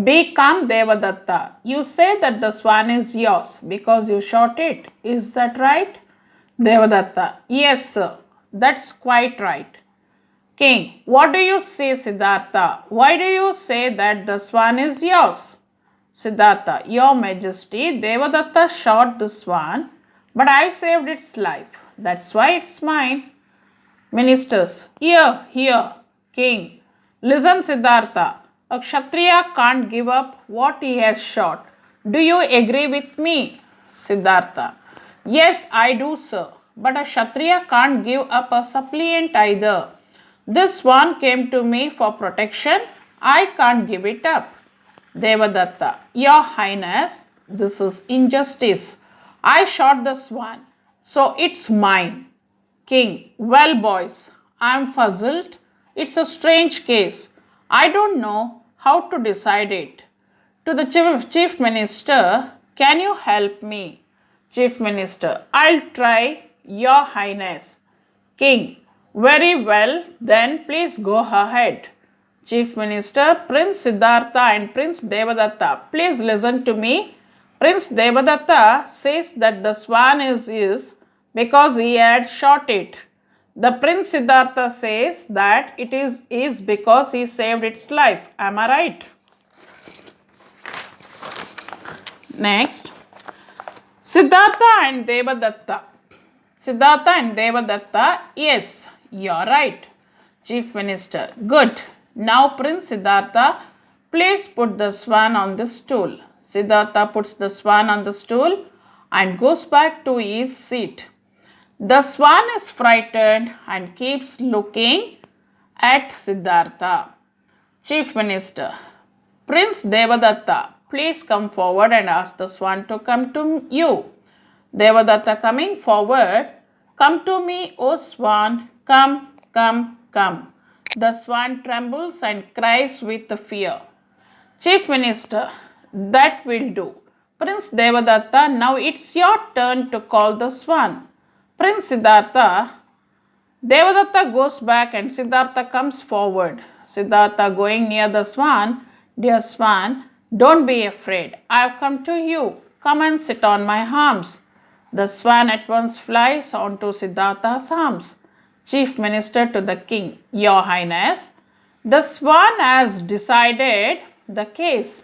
Be calm, Devadatta. You say that the swan is yours because you shot it. Is that right? Devadatta. Yes, sir. That's quite right. King. What do you say, Siddhartha? Why do you say that the swan is yours? Siddhartha. Your Majesty, Devadatta shot the swan, but I saved its life. That's why it's mine. Ministers. Hear, hear. King. Listen, Siddhartha. A Kshatriya can't give up what he has shot. Do you agree with me? Siddhartha. Yes, I do, sir. But a Kshatriya can't give up a suppliant either. This swan came to me for protection. I can't give it up. Devadatta. Your Highness, this is injustice. I shot the swan, so it's mine. King. Well, boys, I'm puzzled. It's a strange case. I don't know how to decide it. To the Chief Minister, can you help me? Chief Minister, I'll try, Your Highness. King, very well, then please go ahead. Chief Minister, Prince Siddhartha and Prince Devadatta, please listen to me. Prince Devadatta says that the swan is his because he had shot it. The Prince Siddhartha says that it is because he saved its life. Am I right? Next, Siddhartha and Devadatta. Siddhartha and Devadatta, yes, you're right. Chief Minister, good. Now Prince Siddhartha, please put the swan on the stool. Siddhartha puts the swan on the stool and goes back to his seat. The swan is frightened and keeps looking at Siddhartha. Chief Minister, Prince Devadatta, please come forward and ask the swan to come to you. Devadatta coming forward, come to me, O swan, come, come, come. The swan trembles and cries with fear. Chief Minister, that will do. Prince Devadatta, now it's your turn to call the swan. Prince Siddhartha, Devadatta goes back and Siddhartha comes forward. Siddhartha going near the swan, dear swan, don't be afraid. I have come to you. Come and sit on my arms. The swan at once flies onto Siddhartha's arms. Chief Minister to the King, Your Highness, the swan has decided the case.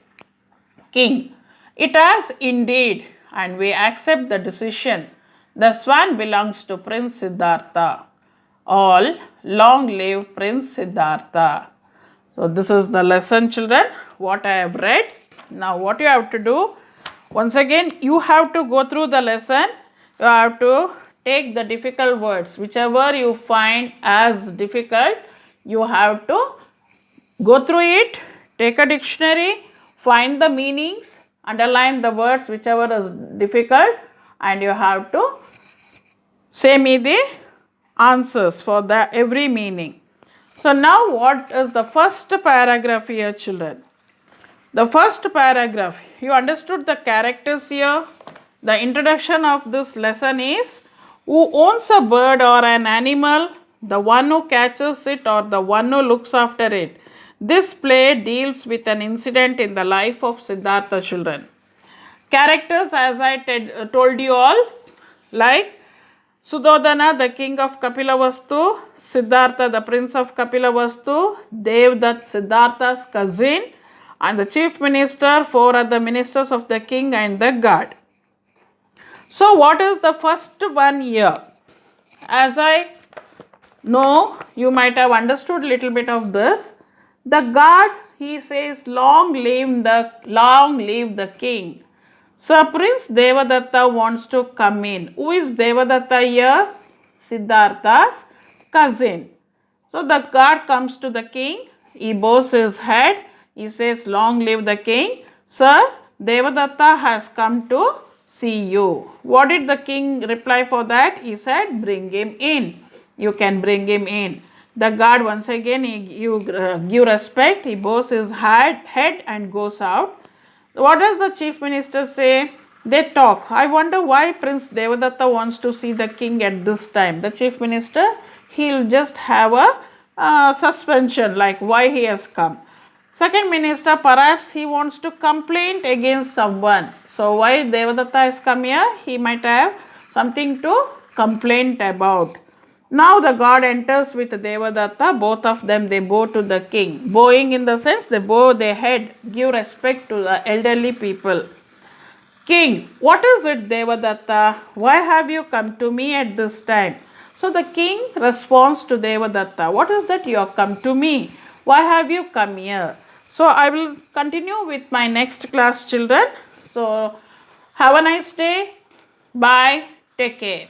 King, it has indeed, and we accept the decision. The swan belongs to Prince Siddhartha. All long live Prince Siddhartha. So this is the lesson, children, what I have read. Now what you have to do, once again you have to go through the lesson. You have to take the difficult words, whichever you find as difficult, you have to go through it, take a dictionary, find the meanings, underline the words whichever is difficult, and you have to say me the answers for the every meaning. So now what is the first paragraph here, children? The first paragraph, you understood the characters here. The introduction of this lesson is, who owns a bird or an animal? The one who catches it or the one who looks after it? This play deals with an incident in the life of Siddhartha, children. Characters, as I told you all, like Sudodana, the king of Kapilavastu, Siddhartha, the prince of Kapilavastu, Devdutt, Siddhartha's cousin, and the chief minister, 4 other ministers of the king, and the guard. So what is the first one here? As I know, you might have understood a little bit of this. The guard, he says, long live the king. So Prince Devadatta wants to come in. Who is Devadatta here? Siddhartha's cousin. So the guard comes to the king. He bows his head. He says, long live the king. Sir, Devadatta has come to see you. What did the king reply for that? He said, bring him in. You can bring him in. The guard once again, you give respect. He bows his head and goes out. What does the chief minister say? They talk. I wonder why Prince Devadatta wants to see the king at this time. The chief minister, he'll just have a suspension, like why he has come. Second minister, perhaps he wants to complain against someone. So why Devadatta has come here? He might have something to complain about. Now the god enters with Devadatta. Both of them, they bow to the king. Bowing in the sense they bow their head, give respect to the elderly people. King, what is it, Devadatta? Why have you come to me at this time? So the king responds to Devadatta, what is that you have come to me? Why have you come here? So I will continue with my next class, children. So have a nice day. Bye. Take care.